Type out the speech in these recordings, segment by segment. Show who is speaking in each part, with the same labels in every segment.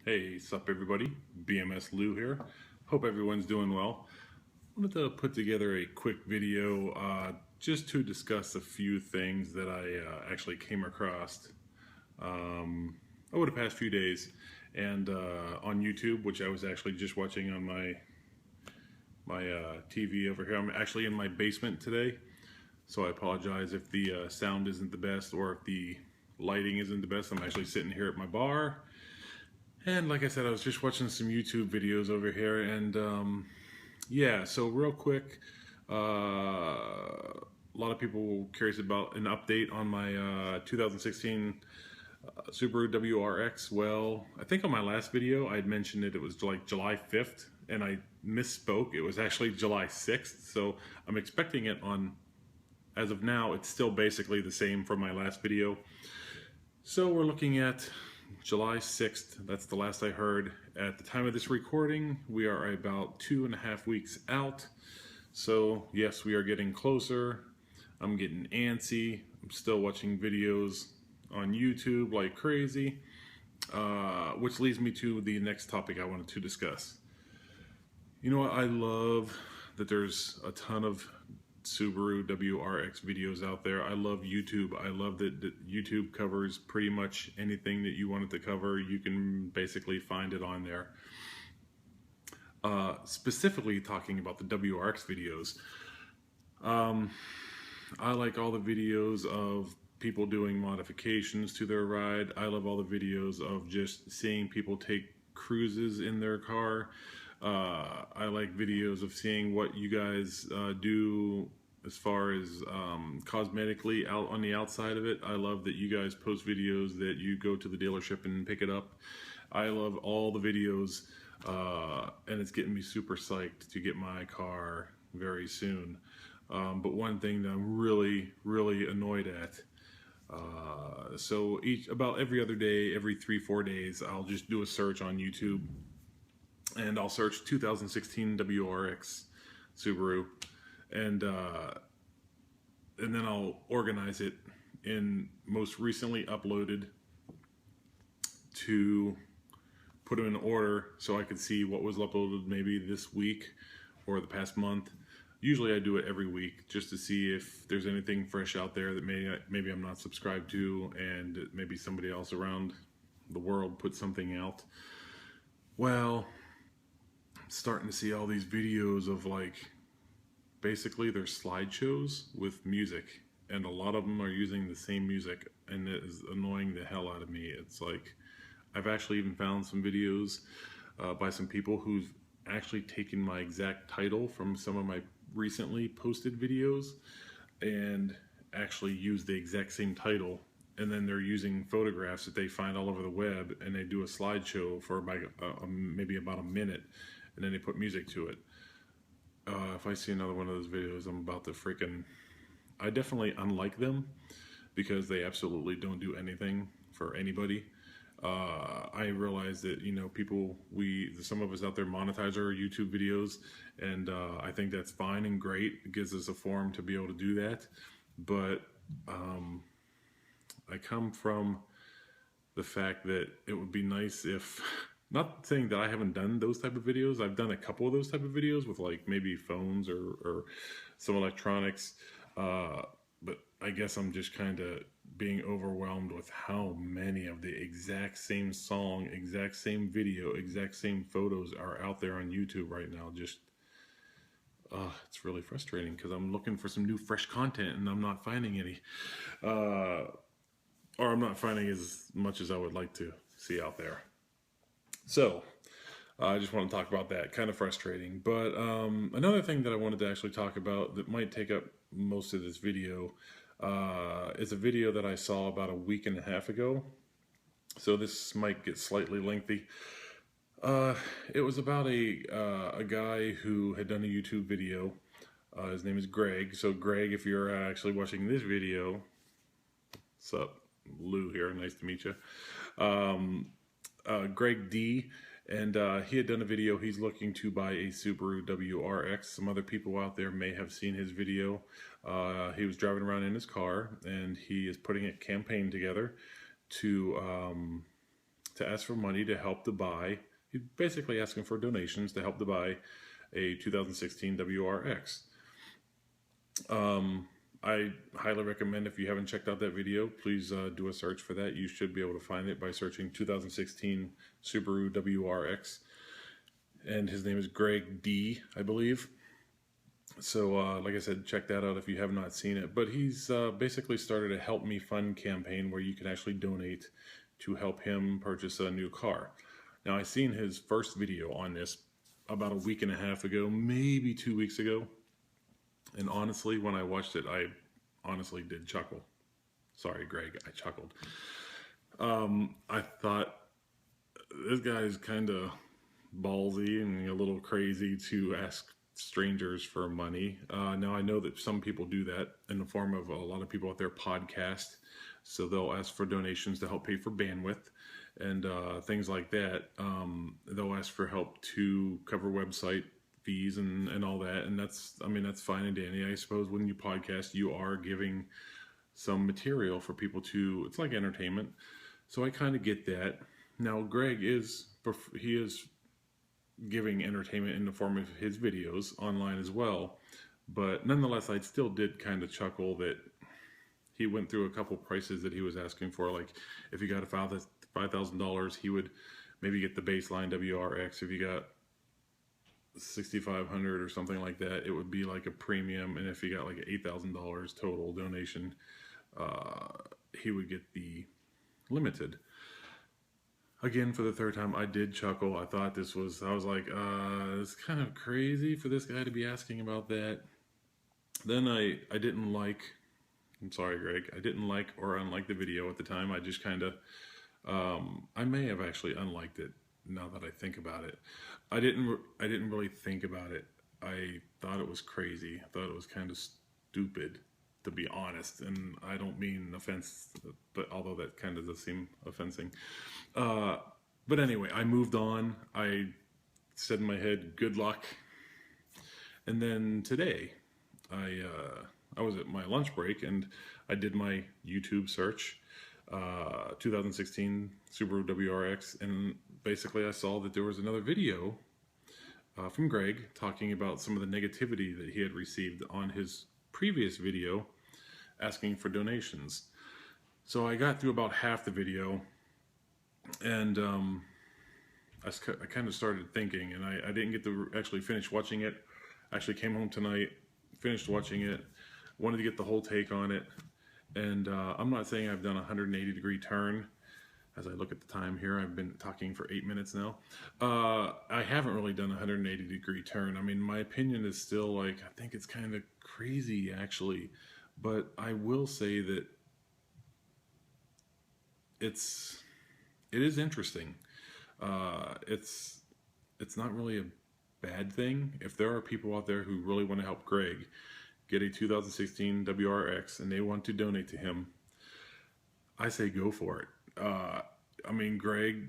Speaker 1: Hey, sup everybody, BMS Lou here. Hope everyone's doing well. I wanted to put together a quick video just to discuss a few things that I actually came across over the past few days and on YouTube, which I was actually just watching on my TV over here. I'm actually in my basement today, so I apologize if the sound isn't the best or if the lighting isn't the best. I'm actually sitting here at my bar. And like I said, I was just watching some YouTube videos over here, and yeah, so real quick, a lot of people curious about an update on my 2016 Subaru WRX. Well, I think on my last video I had mentioned it was like July 5th, and I misspoke. It was actually July 6th, so I'm expecting it on, as of now, it's still basically the same from my last video. So we're looking at July 6th, that's the last I heard. At the time of this recording, we are about 2.5 weeks out. So yes, we are getting closer. I'm getting antsy. I'm still watching videos on YouTube like crazy, which leads me to the next topic I wanted to discuss. You know what, I love that there's a ton of Subaru WRX videos out there. I love YouTube. I love that YouTube covers pretty much anything that you want it to cover. You can basically find it on there. Specifically talking about the WRX videos, I like all the videos of people doing modifications to their ride. I love all the videos of just seeing people take cruises in their car. I like videos of seeing what you guys do as far as cosmetically out on the outside of it. I love that you guys post videos that you go to the dealership and pick it up. I love all the videos, and it's getting me super psyched to get my car very soon. But one thing that I'm really annoyed at, so about every other day, every 3-4 days, I'll just do a search on YouTube, and I'll search 2016 WRX Subaru, and then I'll organize it in most recently uploaded to put them in order so I could see what was uploaded maybe this week or the past month. Usually I do it every week just to see if there's anything fresh out there that maybe I'm not subscribed to, and maybe somebody else around the world put something out. Well, I'm starting to see all these videos of like, basically they're slideshows with music, and a lot of them are using the same music, and it is annoying the hell out of me. It's like, I've actually even found some videos by some people who've actually taken my exact title from some of my recently posted videos and actually used the exact same title, and then they're using photographs that they find all over the web, and they do a slideshow for about, maybe about a minute, and then they put music to it. If I see another one of those videos, I'm about to freaking... I definitely unlike them because they absolutely don't do anything for anybody. I realize that, you know, some of us out there monetize our YouTube videos, and I think that's fine and great. It gives us a forum to be able to do that. But I come from the fact that it would be nice if... Not saying that I haven't done those type of videos. I've done a couple of those type of videos with like maybe phones or some electronics. But I guess I'm just kind of being overwhelmed with how many of the exact same song, exact same video, exact same photos are out there on YouTube right now. Just, it's really frustrating because I'm looking for some new fresh content and I'm not finding any. Or I'm not finding as much as I would like to see out there. So, I just want to talk about that. Kind of frustrating. But another thing that I wanted to actually talk about that might take up most of this video is a video that I saw about a week and a half ago. So this might get slightly lengthy. It was about a guy who had done a YouTube video. His name is Greg. So Greg, if you're actually watching this video, what's up? Lou here. Nice to meet you. Greg D, and he had done a video. He's looking to buy a Subaru WRX. Some other people out there may have seen his video. He was driving around in his car, and he is putting a campaign together to to ask for money to help to buy. He's basically asking for donations to help to buy a 2016 WRX. I highly recommend, if you haven't checked out that video, please do a search for that. You should be able to find it by searching 2016 Subaru WRX. And his name is Greg D, I believe. So, like I said, check that out if you have not seen it. But he's basically started a Help Me Fund campaign where you can actually donate to help him purchase a new car. Now, I seen his first video on this about a week and a half ago, maybe 2 weeks ago. And honestly, when I watched it, I honestly did chuckle. Sorry, Greg, I chuckled. I thought, this guy is kind of ballsy and a little crazy to ask strangers for money. Now, I know that some people do that in the form of a lot of people out there podcast. So they'll ask for donations to help pay for bandwidth and things like that. They'll ask for help to cover website fees and all that. And that's fine and dandy. I suppose when you podcast, you are giving some material for people to, it's like entertainment. So I kind of get that. Now, Greg is giving entertainment in the form of his videos online as well. But nonetheless, I still did kind of chuckle that he went through a couple prices that he was asking for. Like if you got a $5,000, he would maybe get the baseline WRX. If you got $6,500 or something like that, it would be like a premium. And if you got like $8,000 total donation, he would get the limited. Again, for the third time, I did chuckle. I thought I was like, it's kind of crazy for this guy to be asking about that. Then I didn't like, I'm sorry, Greg, I didn't like or unlike the video at the time. I just kind of, I may have actually unliked it now that I think about it. I didn't really think about it. I thought it was crazy. I thought it was kind of stupid, to be honest, and I don't mean offense, but although that kind of does seem offensing. But anyway, I moved on. I said in my head, good luck. And then today, I was at my lunch break and I did my YouTube search, 2016 Subaru WRX, and basically I saw that there was another video from Greg talking about some of the negativity that he had received on his previous video asking for donations. So I got through about half the video, and I kind of started thinking, and I didn't get to actually finish watching it. I actually came home tonight, finished watching it, wanted to get the whole take on it, and I'm not saying I've done a 180-degree turn. As I look at the time here, I've been talking for 8 minutes now. I haven't really done a 180-degree turn. I mean, my opinion is still like, I think it's kind of crazy, actually. But I will say that it is interesting. It's not really a bad thing. If there are people out there who really want to help Greg get a 2016 WRX and they want to donate to him, I say go for it. I mean, Greg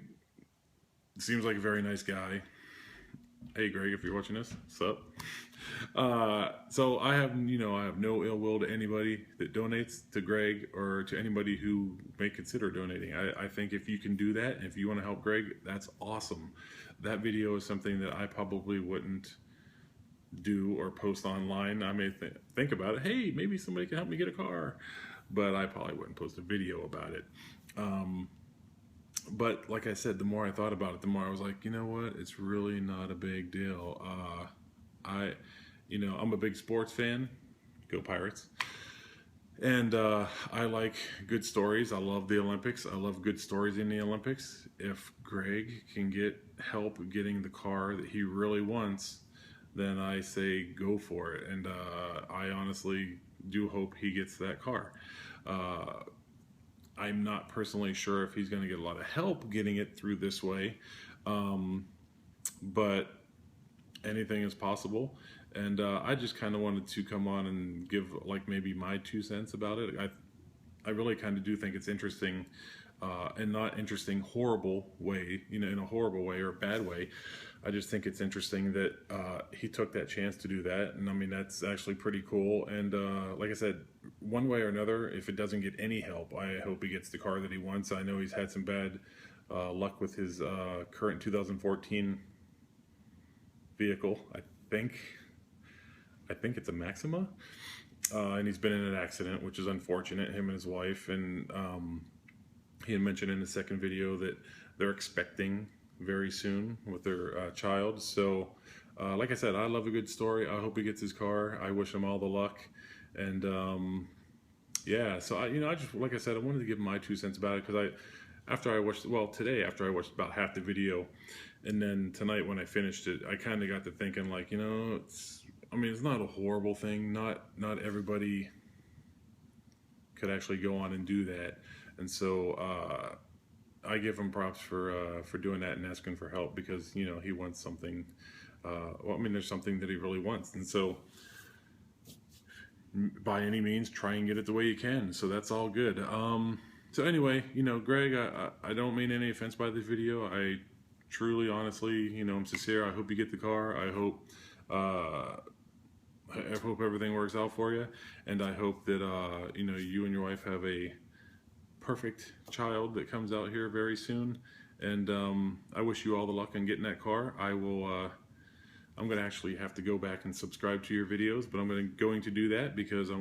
Speaker 1: seems like a very nice guy. Hey, Greg, if you're watching this, what's up? So I have no ill will to anybody that donates to Greg or to anybody who may consider donating. I think if you can do that, and if you want to help Greg, that's awesome. That video is something that I probably wouldn't do or post online. I may think about it. Hey, maybe somebody can help me get a car, but I probably wouldn't post a video about it. But like I said, the more I thought about it, the more I was like, you know what? It's really not a big deal. I'm a big sports fan. Go Pirates. And I like good stories. I love the Olympics. I love good stories in the Olympics. If Greg can get help getting the car that he really wants, then I say go for it. And I honestly do hope he gets that car. I'm not personally sure if he's going to get a lot of help getting it through this way, but anything is possible. And I just kind of wanted to come on and give like maybe my 2 cents about it. I really kind of do think it's interesting, and not interesting horrible way, in a horrible way or a bad way. I just think it's interesting that he took that chance to do that, and I mean that's actually pretty cool. And like I said, one way or another, if it doesn't get any help, I hope he gets the car that he wants. I know he's had some bad luck with his current 2014 vehicle. I think it's a Maxima, and he's been in an accident, which is unfortunate, him and his wife. And he had mentioned in the second video that they're expecting very soon with their child. So like I said, I love a good story. I hope he gets his car. I wish him all the luck. And yeah, so I just, like I said, I wanted to give my 2 cents about it, because today after I watched about half the video, and then tonight when I finished it, I kind of got to thinking, like, it's not a horrible thing. Not everybody could actually go on and do that. And so I give him props for doing that and asking for help, because he wants something. There's something that he really wants, and so by any means, try and get it the way you can. So that's all good. So anyway, Greg, I don't mean any offense by this video. I truly, honestly, I'm sincere. I hope you get the car. I hope everything works out for you, and I hope that you and your wife have a perfect child that comes out here very soon. And I wish you all the luck on getting that car. I'm going to actually have to go back and subscribe to your videos, but I'm going to do that because I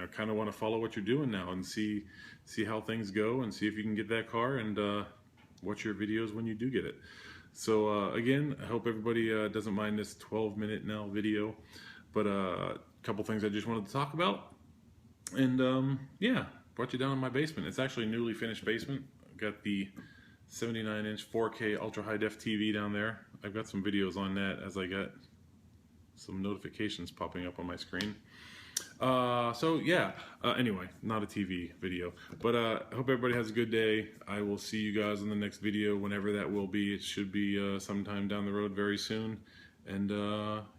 Speaker 1: kind of want to follow what you're doing now and see how things go, and see if you can get that car, and watch your videos when you do get it. So again, I hope everybody doesn't mind this 12-minute now video, but a couple things I just wanted to talk about. And yeah, brought you down in my basement. It's actually a newly finished basement. I've got the 79-inch 4K ultra high def TV down there. I've got some videos on that as I got some notifications popping up on my screen. So yeah, anyway, not a TV video, but I hope everybody has a good day. I will see you guys in the next video, whenever that will be. It should be sometime down the road very soon. And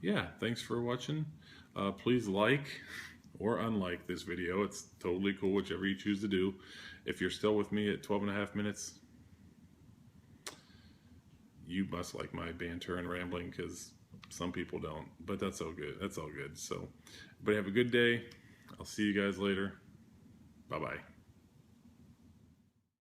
Speaker 1: yeah, thanks for watching. Please like or unlike this video. It's totally cool, whichever you choose to do. If you're still with me at 12.5 minutes, you must like my banter and rambling, because some people don't, but that's all good. That's all good. So, everybody have a good day. I'll see you guys later. Bye-bye.